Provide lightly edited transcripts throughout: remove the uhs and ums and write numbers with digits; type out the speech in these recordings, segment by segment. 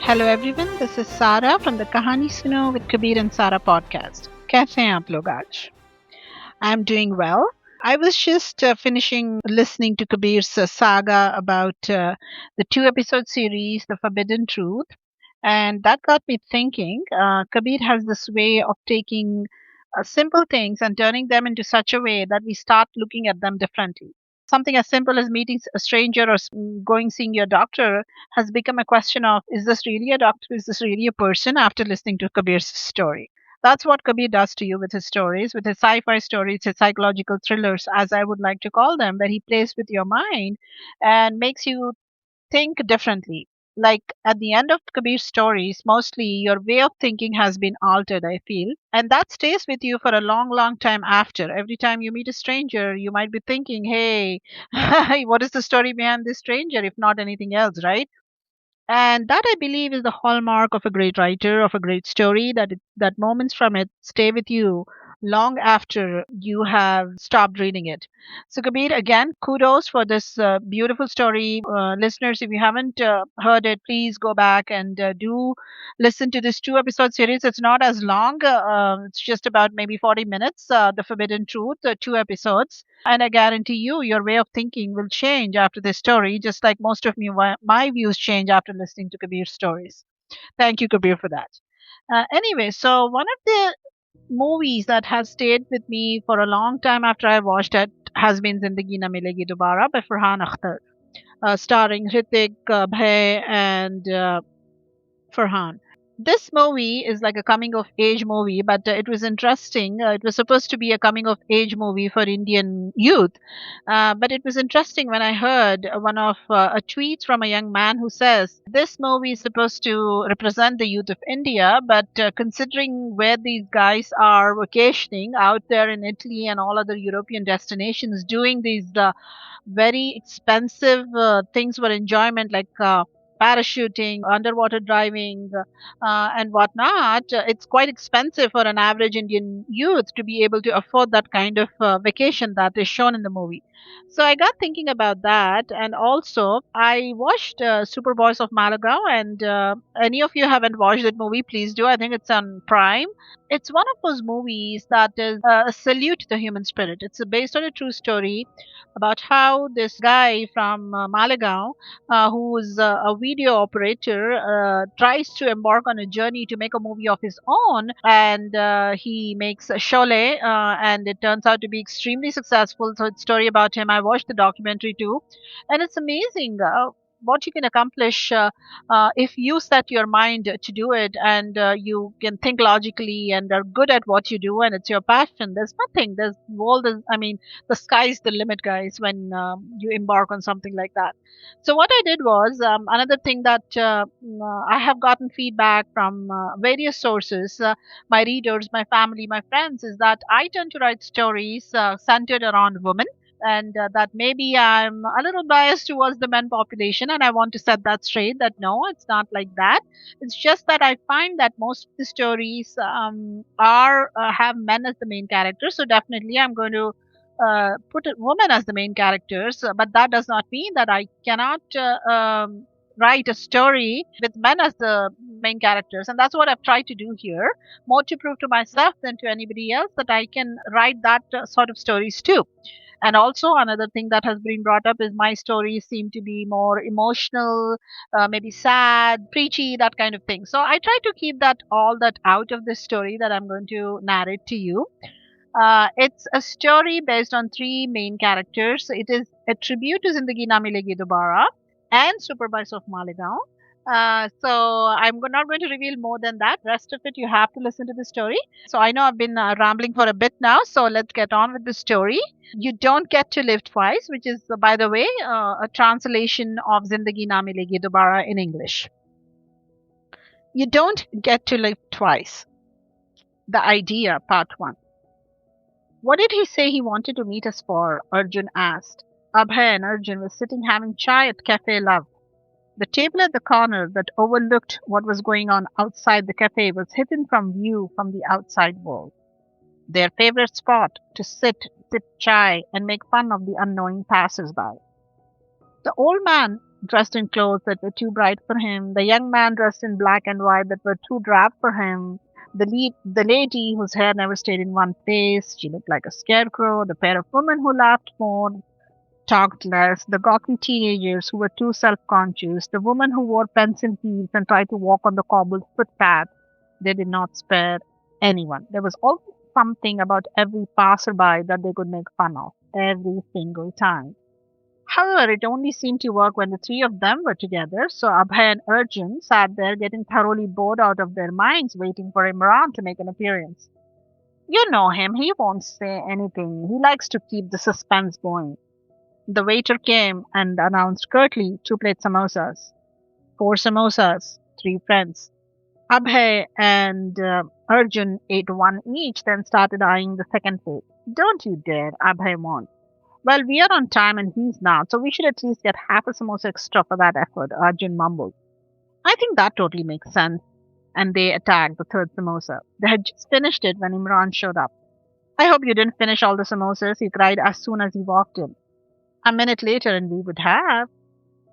Hello everyone, this is सारा from the कहानी सुनो with Kabir and Sara podcast. कैसे हैं आप लोग आज? I'm doing well. I was just finishing listening to Kabir's saga about the two-episode series, The Forbidden Truth, and that got me thinking. Kabir has this way of taking simple things and turning them into such a way that we start looking at them differently. Something as simple as meeting a stranger or going seeing your doctor has become a question of, is this really a doctor? Is this really a person? After listening to Kabir's story. That's what Kabir does to you with his stories, with his sci-fi stories, his psychological thrillers, as I would like to call them, where he plays with your mind and makes you think differently. Like at the end of Kabir's stories, mostly your way of thinking has been altered, I feel. And that stays with you for a long, long time after. Every time you meet a stranger, you might be thinking, hey, what is the story behind this stranger, if not anything else, right? And that, I believe, is the hallmark of a great writer, of a great story, that moments from it stay with you long after you have stopped reading it. So, Kabir, again, kudos for this beautiful story. Listeners, if you haven't heard it, please go back and do listen to this two-episode series. It's not as long, it's just about maybe 40 minutes. The Forbidden Truth, two episodes. And I guarantee you, your way of thinking will change after this story, just like most of me, my views change after listening to Kabir's stories. Thank you, Kabir, for that. Anyway, so one of the movies that has stayed with me for a long time after I watched it has been Zindagi Na Milegi Dobara by Farhan Akhtar, starring Hrithik, Bhay, and Farhan. This movie is like a coming of age movie, but it was interesting. It was supposed to be a coming of age movie for Indian youth, but it was interesting when I heard one of a tweet from a young man who says this movie is supposed to represent the youth of India, but considering where these guys are vacationing out there in Italy and all other European destinations, doing these very expensive things for enjoyment like parachuting, underwater driving, and whatnot, it's quite expensive for an average Indian youth to be able to afford that kind of vacation that is shown in the movie. So I got thinking about that, and also I watched Superboys of Malaga. And any of you haven't watched that movie, please do. I think it's on Prime. It's one of those movies that is a salute to the human spirit. It's based on a true story about how this guy from Malaga, who's a video operator, tries to embark on a journey to make a movie of his own, and he makes a Sholay, and it turns out to be extremely successful. So it's a story about him. I watched the documentary too, and it's amazing. What you can accomplish if you set your mind to do it, and you can think logically and are good at what you do, and it's your passion. There's nothing. There's world is. I mean, the sky's the limit, guys. When you embark on something like that. So what I did was another thing that I have gotten feedback from various sources, my readers, my family, my friends, is that I tend to write stories centered around women, and that maybe I'm a little biased towards the men population, and I want to set that straight. That no, it's not like that. It's just that I find that most of the stories are have men as the main characters. So definitely, I'm going to put a woman as the main characters, but that does not mean that I cannot write a story with men as the main characters. And that's what I've tried to do here, more to prove to myself than to anybody else that I can write that sort of stories too. And also, another thing that has been brought up is my stories seem to be more emotional, maybe sad, preachy, that kind of thing. So I try to keep that all that out of this story that I'm going to narrate to you. It's a story based on three main characters. It is a tribute to Zindagi Na Milegi Dobara and Superbise of Maligaon. So not going to reveal more than that. Rest of it, you have to listen to the story. So I know I've been rambling for a bit now. So let's get on with the story. You don't get to live twice, which is, by the way, a translation of Zindagi Na Milegi Dobara in English. You don't get to live twice. The idea, part one. What did he say he wanted to meet us for? Arjun asked. Abhay and Arjun were sitting having chai at Cafe Love. The table at the corner that overlooked what was going on outside the cafe was hidden from view from the outside world. Their favorite spot to sit, sip chai, and make fun of the unknowing passers-by. The old man dressed in clothes that were too bright for him, the young man dressed in black and white that were too drab for him, the lady whose hair never stayed in one place, she looked like a scarecrow, the pair of women who laughed more, talked less, the gawky teenagers who were too self-conscious, the woman who wore pencil heels and tried to walk on the cobbled footpath. They did not spare anyone. There was always something about every passerby that they could make fun of, every single time. However, it only seemed to work when the three of them were together, so Abhay and Arjun sat there getting thoroughly bored out of their minds waiting for Imran to make an appearance. You know him, he won't say anything. He likes to keep the suspense going. The waiter came and announced curtly 2 plate samosas, 4 samosas, 3 friends. Abhay and Arjun ate one each, then started eyeing the second plate. Don't you dare, Abhay won. Well, we are on time and he's not, so we should at least get half a samosa extra for that effort, Arjun mumbled. I think that totally makes sense. And they attacked the third samosa. They had just finished it when Imran showed up. I hope you didn't finish all the samosas, he cried as soon as he walked in. A minute later, and we would have.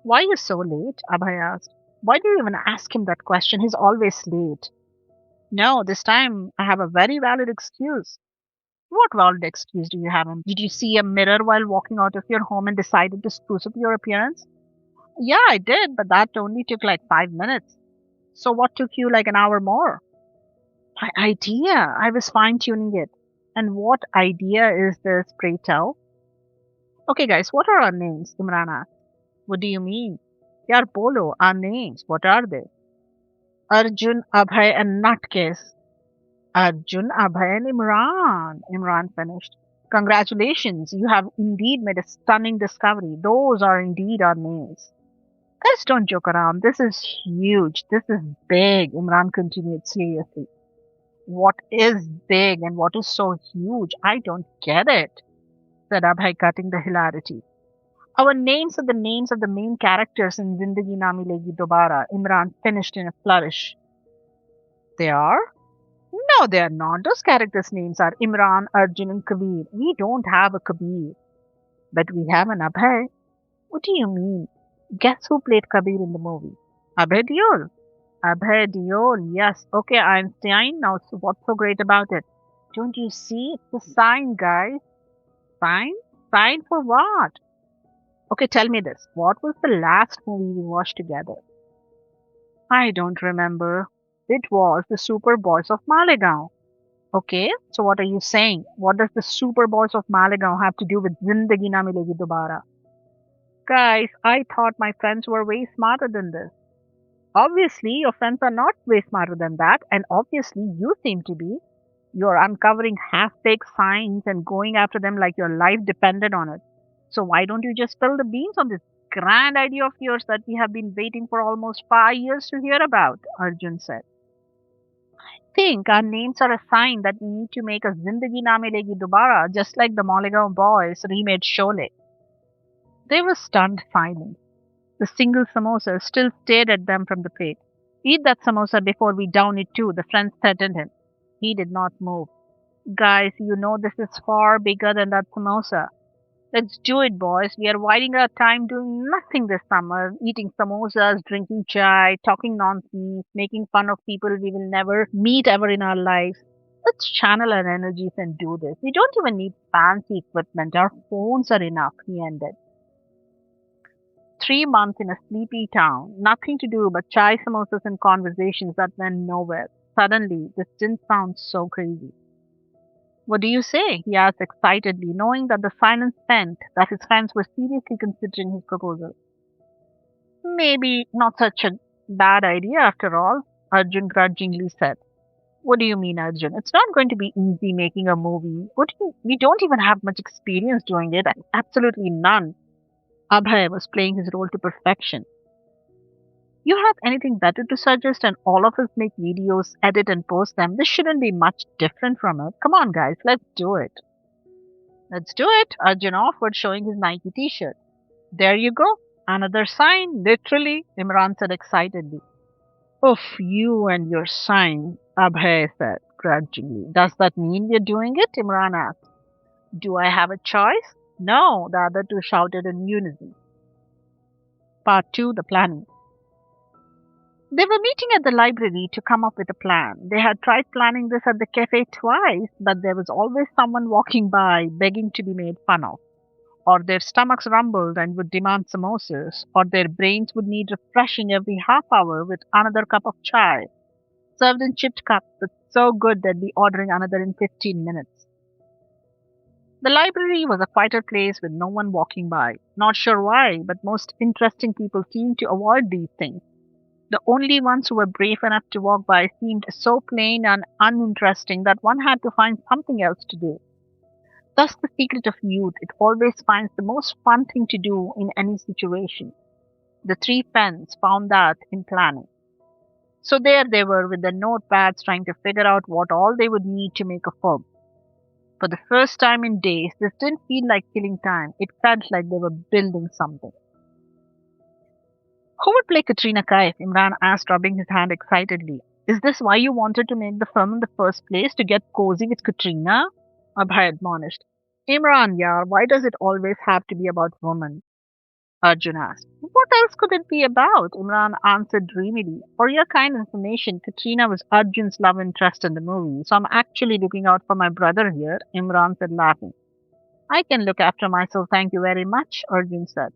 Why are you so late? Abhay asked. Why do you even ask him that question? He's always late. No, this time I have a very valid excuse. What valid excuse do you have? Did you see a mirror while walking out of your home and decided to spruce up your appearance? Yeah, I did, but that only took like 5 minutes. So what took you like an hour more? My idea. I was fine tuning it. And what idea is this, pray tell? Okay, guys, what are our names? Imran asked. What do you mean? Yar Polo, our names. What are they? Arjun, Abhay, and Natkes. Arjun, Abhay, and Imran. Imran finished. Congratulations, you have indeed made a stunning discovery. Those are indeed our names. Guys, don't joke around. This is huge. This is big, Imran continued seriously. What is big and what is so huge? I don't get it, said Abhay, cutting the hilarity. Our names are the names of the main characters in Zindagi Na Milegi Dobara, Imran finished in a flourish. They are? No, they are not. Those characters' names are Imran, Arjun, and Kabir. We don't have a Kabir. But we have an Abhay. What do you mean? Guess who played Kabir in the movie? Abhay Deol. Abhay Deol, yes. Okay, Einstein. Now, so what's so great about it? Don't you see? It's a sign, guys. Sign? Sign for what? Okay, tell me this. What was the last movie we watched together? I don't remember. It was the Super Boys of Malegaon. Okay, so what are you saying? What does the Super Boys of Malegaon have to do with Zindagi Na Milegi Dobara? Guys, I thought my friends were way smarter than this. Obviously, your friends are not way smarter than that, and obviously, you seem to be. You're uncovering half-baked signs and going after them like your life depended on it. So why don't you just spill the beans on this grand idea of yours that we have been waiting for almost 5 years to hear about? Arjun said. I think our names are a sign that we need to make a Zindagi Na Milegi Dobara, just like the Malegaon boys remade Sholay. They were stunned silent. The single samosa still stared at them from the plate. Eat that samosa before we down it too, the friends threatened him. He did not move. Guys, you know this is far bigger than that samosa. Let's do it, boys. We are biding our time doing nothing this summer, eating samosas, drinking chai, talking nonsense, making fun of people we will never meet ever in our lives. Let's channel our energies and do this. We don't even need fancy equipment. Our phones are enough, he ended. 3 months in a sleepy town, nothing to do but chai samosas and conversations that went nowhere. Suddenly, this didn't sound so crazy. What do you say? He asked excitedly, knowing that the silence meant that his friends were seriously considering his proposal. Maybe not such a bad idea after all, Arjun grudgingly said. What do you mean, Arjun? It's not going to be easy making a movie. We don't even have much experience doing it, absolutely none. Abhay was playing his role to perfection. You have anything better to suggest and all of us make videos, edit and post them? This shouldn't be much different from it. Come on guys, let's do it. Let's do it, Arjun offered, showing his Nike t-shirt. There you go. Another sign, literally, Imran said excitedly. Oof, you and your sign, Abhay said grudgingly. Does that mean we're doing it? Imran asked. Do I have a choice? No, the other two shouted in unison. Part 2, The Planning. They were meeting at the library to come up with a plan. They had tried planning this at the cafe twice, but there was always someone walking by begging to be made fun of. Or their stomachs rumbled and would demand samosas, or their brains would need refreshing every half hour with another cup of chai, served in chipped cups, but so good they'd be ordering another in 15 minutes. The library was a quieter place with no one walking by. Not sure why, but most interesting people seemed to avoid these things. The only ones who were brave enough to walk by seemed so plain and uninteresting that one had to find something else to do. Thus, the secret of youth, it always finds the most fun thing to do in any situation. The three friends found that in planning. So there they were with their notepads trying to figure out what all they would need to make a film. For the first time in days, this didn't feel like killing time. It felt like they were building something. Who would play Katrina Kaif? Imran asked, rubbing his hand excitedly. Is this why you wanted to make the film in the first place, to get cozy with Katrina? Abhay admonished. Imran, yaar, why does it always have to be about women? Arjun asked. What else could it be about? Imran answered dreamily. For your kind information, Katrina was Arjun's love interest in the movie, so I'm actually looking out for my brother here, Imran said, laughing. I can look after myself, thank you very much, Arjun said.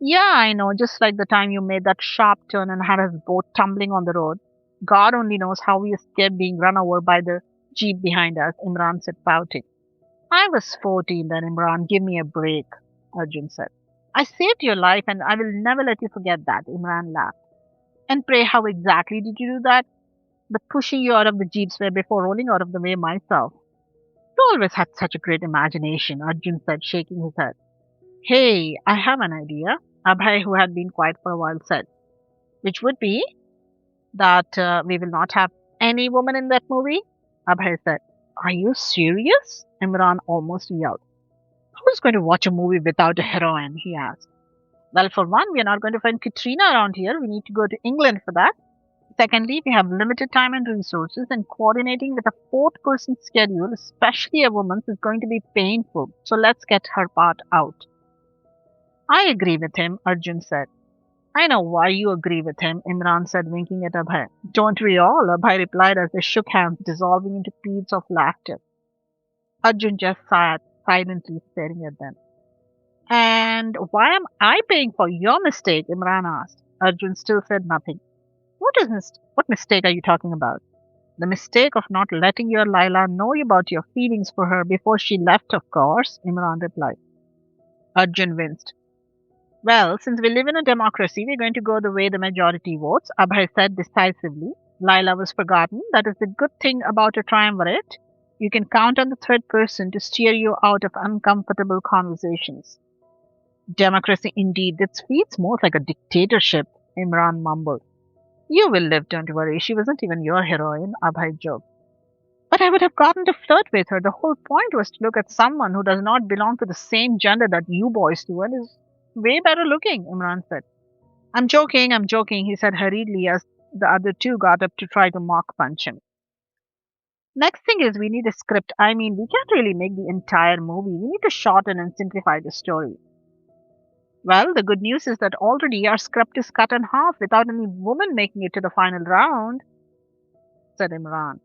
Yeah, I know, just like the time you made that sharp turn and had his boat tumbling on the road. God only knows how we escaped being run over by the jeep behind us, Imran said, pouting. I was 14 then, Imran. Give me a break, Arjun said. I saved your life and I will never let you forget that, Imran laughed. And pray, how exactly did you do that? But pushing you out of the jeep's way before rolling out of the way myself. You always had such a great imagination, Arjun said, shaking his head. Hey, I have an idea, Abhay, who had been quiet for a while, said. Which would be that we will not have any woman in that movie? Abhay said. Are you serious? Imran almost yelled. Who's going to watch a movie without a heroine? He asked. Well, for one, we are not going to find Katrina around here. We need to go to England for that. Secondly, we have limited time and resources, and coordinating with a fourth person schedule, especially a woman's, is going to be painful. So let's get her part out. I agree with him, Arjun said. I know why you agree with him, Imran said, winking at Abhay. Don't we all? Abhay replied as they shook hands, dissolving into peals of laughter. Arjun just sat silently staring at them. And why am I paying for your mistake? Imran asked. Arjun still said nothing. What mistake are you talking about? The mistake of not letting your Laila know about your feelings for her before she left, of course, Imran replied. Arjun winced. Well, since we live in a democracy, we're going to go the way the majority votes, Abhay said decisively. Laila was forgotten. That is the good thing about a triumvirate. You can count on the third person to steer you out of uncomfortable conversations. Democracy indeed. This feels more like a dictatorship, Imran mumbled. You will live, don't worry. She wasn't even your heroine, Abhay joked. But I would have gotten to flirt with her. The whole point was to look at someone who does not belong to the same gender that you boys do and is way better looking, Imran said. I'm joking, he said hurriedly as the other two got up to try to mock punch him. Next thing is we need a script. I mean, we can't really make the entire movie. We need to shorten and simplify the story. Well, the good news is that already our script is cut in half without any woman making it to the final round, said Imran.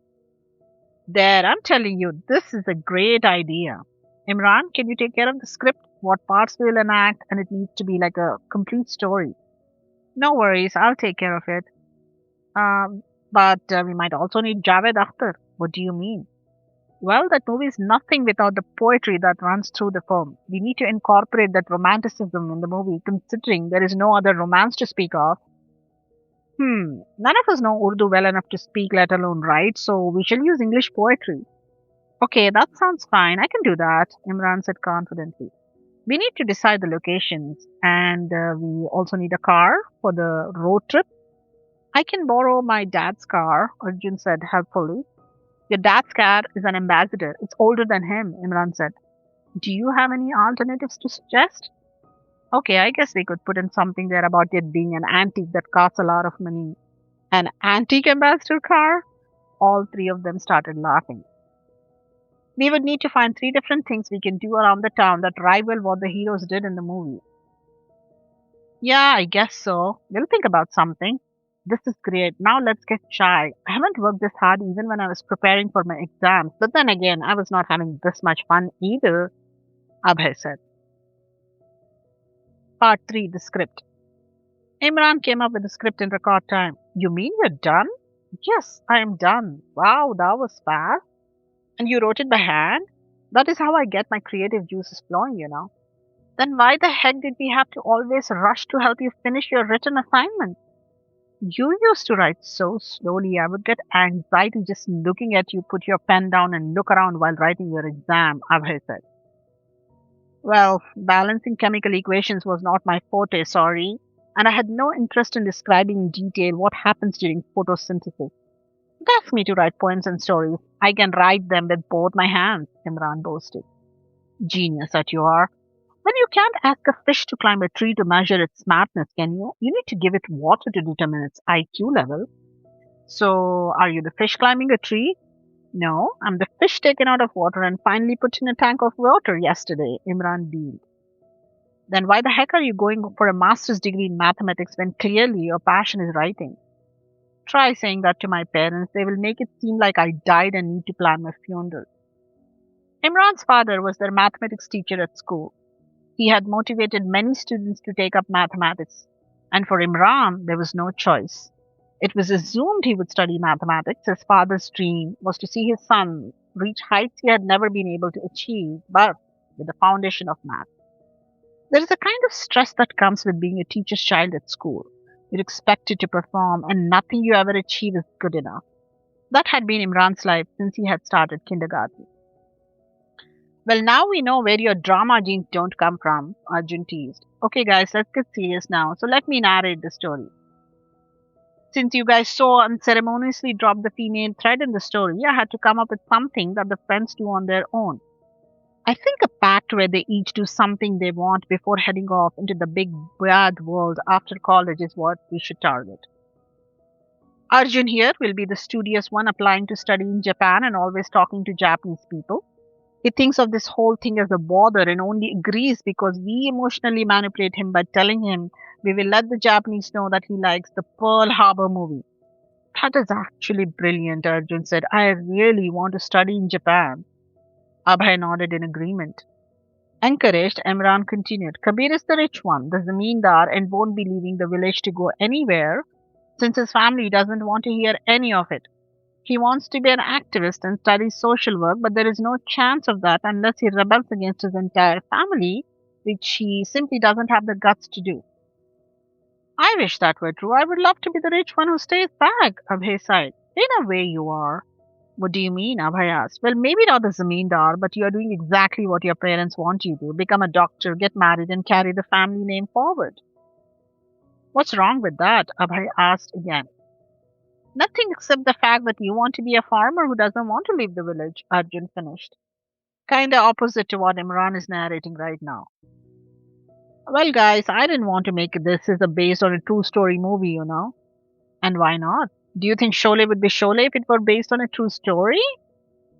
There, I'm telling you, this is a great idea. Imran, can you take care of the script? What parts we'll enact, and it needs to be like a complete story. No worries, I'll take care of it. But we might also need Javed Akhtar. What do you mean? Well, that movie is nothing without the poetry that runs through the film. We need to incorporate that romanticism in the movie, considering there is no other romance to speak of. None of us know Urdu well enough to speak, let alone write, so we shall use English poetry. Okay, that sounds fine. I can do that, Imran said confidently. We need to decide the locations, and we also need a car for the road trip. I can borrow my dad's car, Arjun said helpfully. Your dad's car is an ambassador. It's older than him, Imran said. Do you have any alternatives to suggest? Okay, I guess we could put in something there about it being an antique that costs a lot of money. An antique ambassador car? All three of them started laughing. We would need to find three different things we can do around the town that rival what the heroes did in the movie. Yeah, I guess so. We'll think about something. This is great. Now let's get shy. I haven't worked this hard even when I was preparing for my exams. But then again, I was not having this much fun either, Abhay said. Part 3, the script. Imran came up with the script in record time. You mean you're done? Yes, I am done. Wow, that was fast. And you wrote it by hand? That is how I get my creative juices flowing. Then why the heck did we have to always rush to help you finish your written assignment? You used to write so slowly, I would get anxiety just looking at you put your pen down and look around while writing your exam, Abhay said. Well, balancing chemical equations was not my forte, sorry, and I had no interest in describing in detail what happens during photosynthesis. Ask me to write poems and stories. I can write them with both my hands, Imran boasted. Genius that you are. When you can't ask a fish to climb a tree to measure its smartness, can you? You need to give it water to determine its IQ level. So, are you the fish climbing a tree? No, I'm the fish taken out of water and finally put in a tank of water yesterday, Imran beamed. Then why the heck are you going for a master's degree in mathematics when clearly your passion is writing? Try saying that to my parents. They will make it seem like I died and need to plan my funeral. Imran's father was their mathematics teacher at school. He had motivated many students to take up mathematics, and for Imran, there was no choice. It was assumed he would study mathematics. His father's dream was to see his son reach heights he had never been able to achieve, but with the foundation of math. There is a kind of stress that comes with being a teacher's child at school. You're expected to perform, and nothing you ever achieve is good enough. That had been Imran's life since he had started kindergarten. Well, now we know where your drama genes don't come from, Arjun teased. Okay, guys, let's get serious now. So let me narrate the story. Since you guys so unceremoniously dropped the female thread in the story, I had to come up with something that the friends do on their own. I think a pact where they each do something they want before heading off into the big bad world after college is what we should target. Arjun here will be the studious one applying to study in Japan and always talking to Japanese people. He thinks of this whole thing as a bother and only agrees because we emotionally manipulate him by telling him we will let the Japanese know that he likes the Pearl Harbor movie. That is actually brilliant, Arjun said. I really want to study in Japan. Abhay nodded in agreement. Encouraged, Imran continued. Kabir is the rich one, the zamindar, and won't be leaving the village to go anywhere since his family doesn't want to hear any of it. He wants to be an activist and study social work, but there is no chance of that unless he rebels against his entire family, which he simply doesn't have the guts to do. I wish that were true. I would love to be the rich one who stays back, Abhay sighed. In a way you are. What do you mean? Abhay asked. Well, maybe not the zamindar, but you are doing exactly what your parents want you to. Become a doctor, get married, and carry the family name forward. What's wrong with that? Abhay asked again. Nothing except the fact that you want to be a farmer who doesn't want to leave the village, Arjun finished. Kinda opposite to what Imran is narrating right now. Well, guys, I didn't want to make this as a based on a true story movie. And why not? Do you think Sholay would be Sholay if it were based on a true story?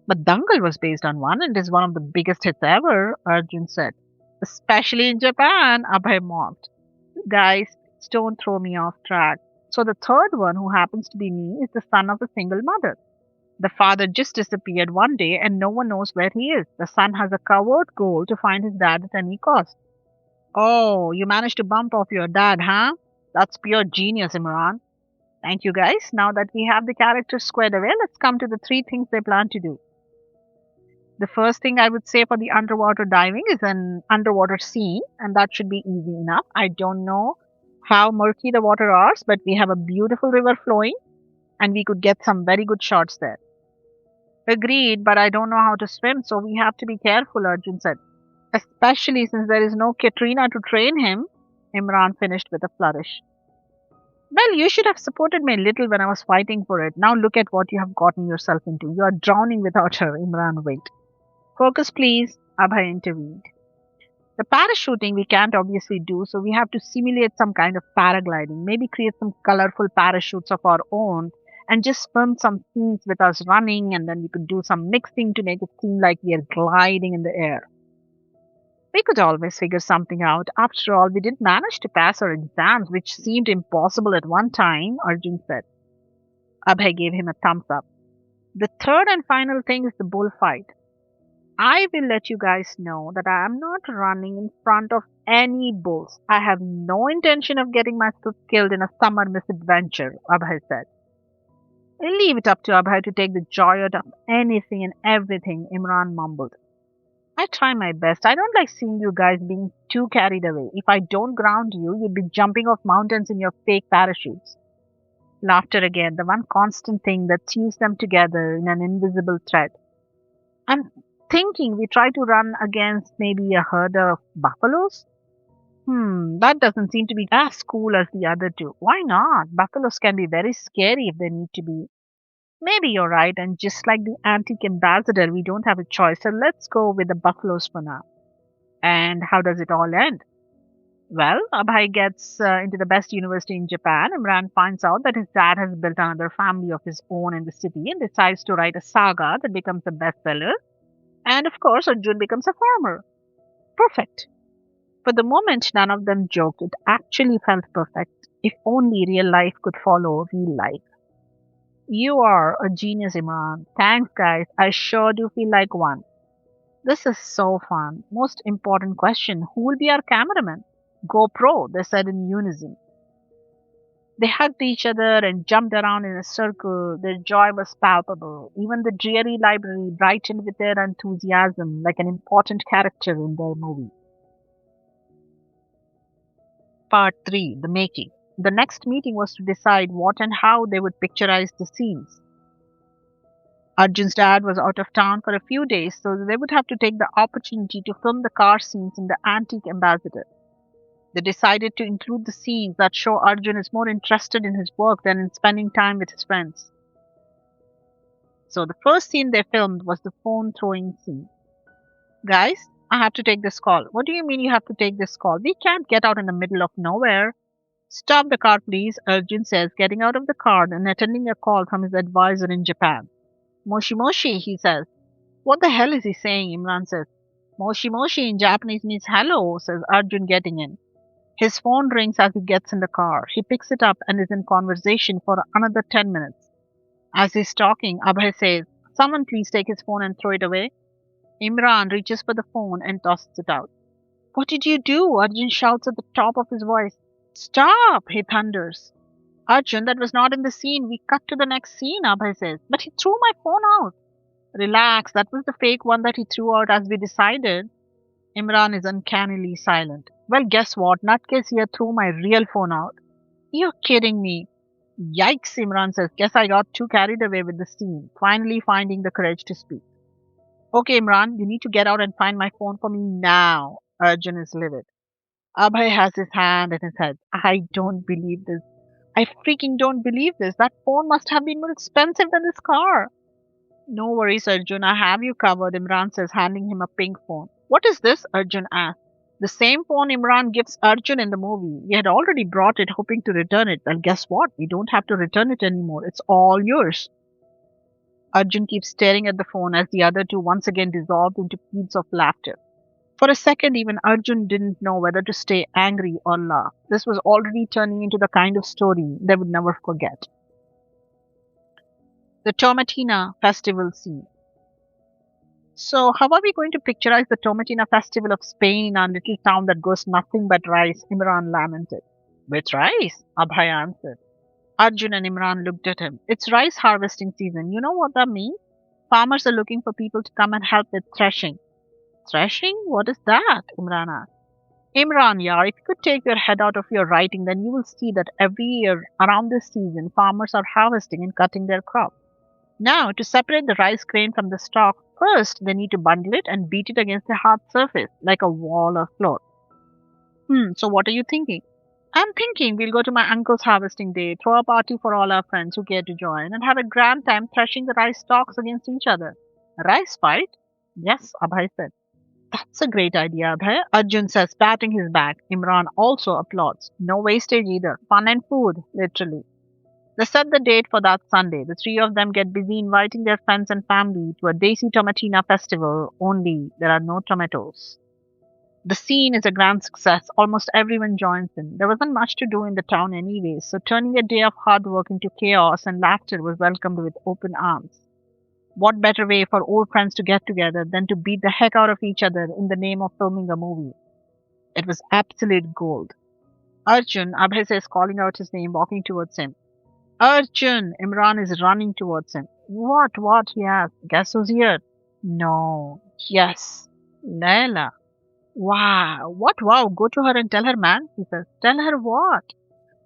But Dangal was based on one and is one of the biggest hits ever, Arjun said. Especially in Japan, Abhay mocked. Guys, don't throw me off track. So the third one, who happens to be me, is the son of a single mother. The father just disappeared one day and no one knows where he is. The son has a covert goal to find his dad at any cost. Oh, you managed to bump off your dad, huh? That's pure genius, Imran. Thank you, guys. Now that we have the characters squared away, let's come to the three things they plan to do. The first thing I would say for the underwater diving is an underwater scene, and that should be easy enough. I don't know how murky the water is, but we have a beautiful river flowing, and we could get some very good shots there. Agreed, but I don't know how to swim, so we have to be careful, Arjun said. Especially since there is no Katrina to train him, Imran finished with a flourish. Well, you should have supported me a little when I was fighting for it. Now look at what you have gotten yourself into. You are drowning without her, Imran winked. Focus, please, Abhay intervened. The parachuting we can't obviously do, so we have to simulate some kind of paragliding. Maybe create some colorful parachutes of our own and just film some scenes with us running, and then we could do some mixing to make it seem like we are gliding in the air. We could always figure something out. After all, we did manage to pass our exams, which seemed impossible at one time, Arjun said. Abhay gave him a thumbs up. The third and final thing is the bullfight. I will let you guys know that I am not running in front of any bulls. I have no intention of getting myself killed in a summer misadventure, Abhay said. I'll leave it up to Abhay to take the joy out of anything and everything, Imran mumbled. I try my best. I don't like seeing you guys being too carried away. If I don't ground you, you'd be jumping off mountains in your fake parachutes. Laughter again, the one constant thing that sews them together in an invisible thread. I'm thinking we try to run against maybe a herd of buffaloes? That doesn't seem to be as cool as the other two. Why not? Buffaloes can be very scary if they need to be. Maybe you're right, and just like the antique ambassador, we don't have a choice, so let's go with the buffaloes for now. And how does it all end? Well, Abhay gets into the best university in Japan. Imran finds out that his dad has built another family of his own in the city and decides to write a saga that becomes a bestseller. And of course, Arjun becomes a farmer. Perfect. For the moment, none of them joked. It actually felt perfect. If only real life could follow real life. You are a genius, Imran. Thanks, guys. I sure do feel like one. This is so fun. Most important question, who will be our cameraman? GoPro, they said in unison. They hugged each other and jumped around in a circle. Their joy was palpable. Even the dreary library brightened with their enthusiasm like an important character in their movie. Part 3, The Making. The next meeting was to decide what and how they would picturize the scenes. Arjun's dad was out of town for a few days, so they would have to take the opportunity to film the car scenes in the antique ambassador. They decided to include the scenes that show Arjun is more interested in his work than in spending time with his friends. So the first scene they filmed was the phone throwing scene. Guys, I have to take this call. What do you mean you have to take this call? We can't get out in the middle of nowhere. Stop the car, please, Arjun says, getting out of the car and attending a call from his advisor in Japan. Moshi Moshi, he says. What the hell is he saying? Imran says. Moshi Moshi in Japanese means hello, says Arjun, getting in. His phone rings as he gets in the car. He picks it up and is in conversation for another 10 minutes. As he's talking, Abhay says, Someone please take his phone and throw it away. Imran reaches for the phone and tosses it out. What did you do? Arjun shouts at the top of his voice. Stop, he thunders. Arjun, that was not in the scene. We cut to the next scene, Abhay says. But he threw my phone out. Relax, that was the fake one that he threw out as we decided. Imran is uncannily silent. Well, guess what? Nutcase here threw my real phone out. You're kidding me. Yikes, Imran says. Guess I got too carried away with the scene, finally finding the courage to speak. Okay, Imran, you need to get out and find my phone for me now. Arjun is livid. Abhay has his hand in his head. I don't believe this. I freaking don't believe this. That phone must have been more expensive than this car. No worries, Arjun. I have you covered, Imran says, handing him a pink phone. What is this? Arjun asks. The same phone Imran gives Arjun in the movie. We had already brought it hoping to return it. Well, guess what? We don't have to return it anymore. It's all yours. Arjun keeps staring at the phone as the other two once again dissolve into peals of laughter. For a second, even Arjun didn't know whether to stay angry or laugh. This was already turning into the kind of story they would never forget. The Tomatina Festival Scene. So, how are we going to picturize the Tomatina Festival of Spain in our little town that grows nothing but rice? Imran lamented. With rice? Abhay answered. Arjun and Imran looked at him. It's rice harvesting season. You know what that means? Farmers are looking for people to come and help with threshing. Threshing? What is that? Imran asked. Imran, yaar, if you could take your head out of your writing, then you will see that every year around this season, farmers are harvesting and cutting their crop. Now, to separate the rice grain from the stalk, first they need to bundle it and beat it against a hard surface, like a wall or floor. So what are you thinking? I'm thinking we'll go to my uncle's harvesting day, throw a party for all our friends who care to join, and have a grand time threshing the rice stalks against each other. A rice fight? Yes, Abhay said. That's a great idea, Abhay. Arjun says, patting his back. Imran also applauds. No wastage either. Fun and food, literally. They set the date for that Sunday. The three of them get busy inviting their friends and family to a Desi Tomatina festival, only there are no tomatoes. The scene is a grand success. Almost everyone joins in. There wasn't much to do in the town anyway, so turning a day of hard work into chaos and laughter was welcomed with open arms. What better way for old friends to get together than to beat the heck out of each other in the name of filming a movie? It was absolute gold. Arjun, Abhay says, calling out his name, walking towards him. Arjun! Imran is running towards him. What? He asks. Guess who's here? No. Yes. Layla. Wow. What? Wow. Go to her and tell her, man. He says. Tell her what?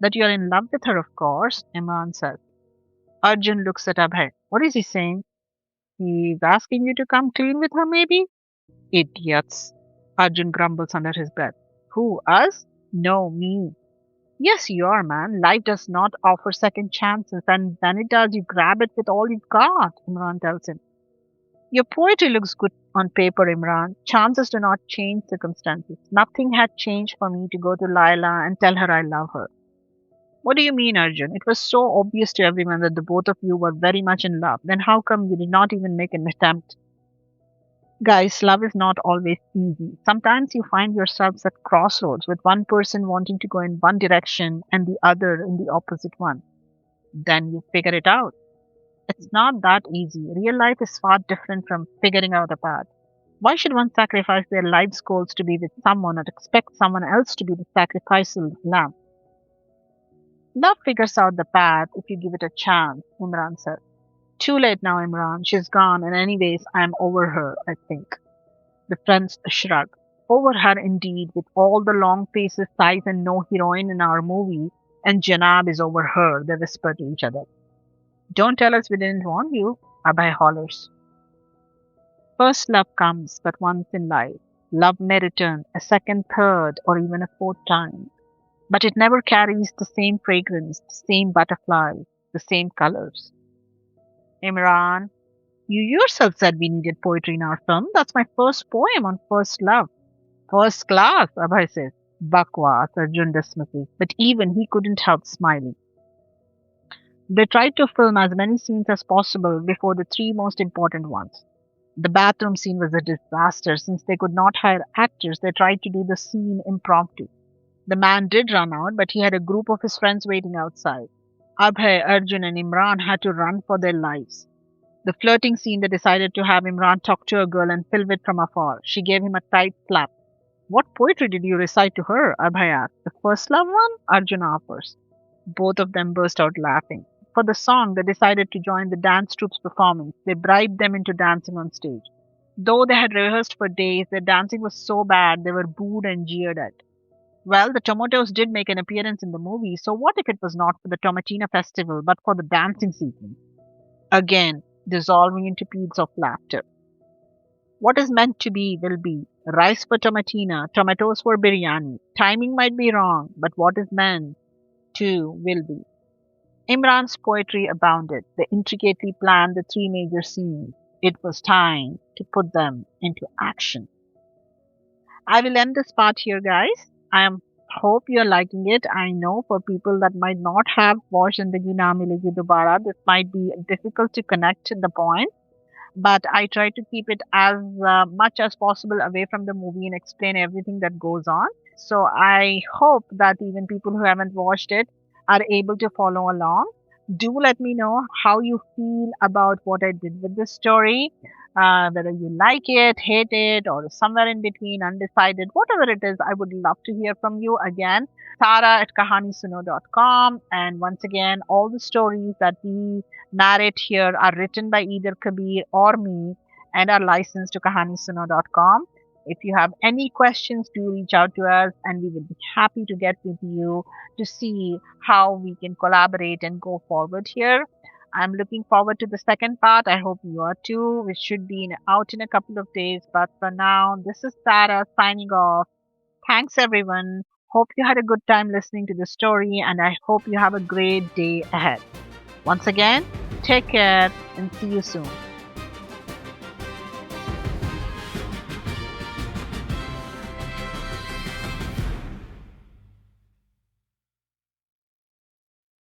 That you're in love with her, of course, Imran says. Arjun looks at Abhay. What is he saying? He's asking you to come clean with her, maybe? Idiots. Arjun grumbles under his breath. Who, us? No, me. Yes, you are, man. Life does not offer second chances, and when it does, you grab it with all you've got, Imran tells him. Your poetry looks good on paper, Imran. Chances do not change circumstances. Nothing had changed for me to go to Laila and tell her I love her. What do you mean, Arjun? It was so obvious to everyone that the both of you were very much in love. Then how come you did not even make an attempt? Guys, love is not always easy. Sometimes you find yourselves at crossroads with one person wanting to go in one direction and the other in the opposite one. Then you figure it out. It's not that easy. Real life is far different from figuring out a path. Why should one sacrifice their life's goals to be with someone or expect someone else to be the sacrificial lamb? Love figures out the path if you give it a chance, Imran said. Too late now, Imran. She's gone, and anyways, I'm over her, I think. The friends shrug. Over her indeed, with all the long faces, sighs, and no heroine in our movie, and Janab is over her, they whisper to each other. Don't tell us we didn't warn you, Abhay hollers. First love comes but once in life. Love may return a second, third, or even a fourth time. But it never carries the same fragrance, the same butterflies, the same colors. Imran, you yourself said we needed poetry in our film. That's my first poem on first love. First class, Abhay says. Bakwas, Arjun dismisses, but even he couldn't help smiling. They tried to film as many scenes as possible before the three most important ones. The bathroom scene was a disaster. Since they could not hire actors, they tried to do the scene impromptu. The man did run out, but he had a group of his friends waiting outside. Abhay, Arjun, and Imran had to run for their lives. The flirting scene, they decided to have Imran talk to a girl and film it from afar. She gave him a tight slap. What poetry did you recite to her? Abhay asked. The first love one? Arjun offers. Both of them burst out laughing. For the song, they decided to join the dance troupe's performance. They bribed them into dancing on stage. Though they had rehearsed for days, their dancing was so bad they were booed and jeered at. Well, the tomatoes did make an appearance in the movie, so what if it was not for the Tomatina festival but for the dancing sequence? Again, dissolving into peals of laughter. What is meant to be will be. Rice for tomatina, tomatoes for biryani. Timing might be wrong, but what is meant to will be. Imran's poetry abounded. They intricately planned the three major scenes. It was time to put them into action. I will end this part here, guys. Hope you're liking it. I know for people that might not have watched Zindagi Na Milegi Dobara, this might be difficult to connect to the point. But I try to keep it as much as possible away from the movie and explain everything that goes on. So I hope that even people who haven't watched it are able to follow along. Do let me know how you feel about what I did with this story. Whether you like it, hate it, or somewhere in between, undecided, whatever it is, I would love to hear from you. Again, Tara@kahanisuno.com. And once again, all the stories that we narrate here are written by either Kabir or me and are licensed to kahanisuno.com. If you have any questions, do reach out to us and we will be happy to get with you to see how we can collaborate and go forward here. I'm looking forward to the second part. I hope you are too, which should be out in a couple of days. But for now, this is Sarah signing off. Thanks, everyone. Hope you had a good time listening to the story, and I hope you have a great day ahead. Once again, take care and see you soon.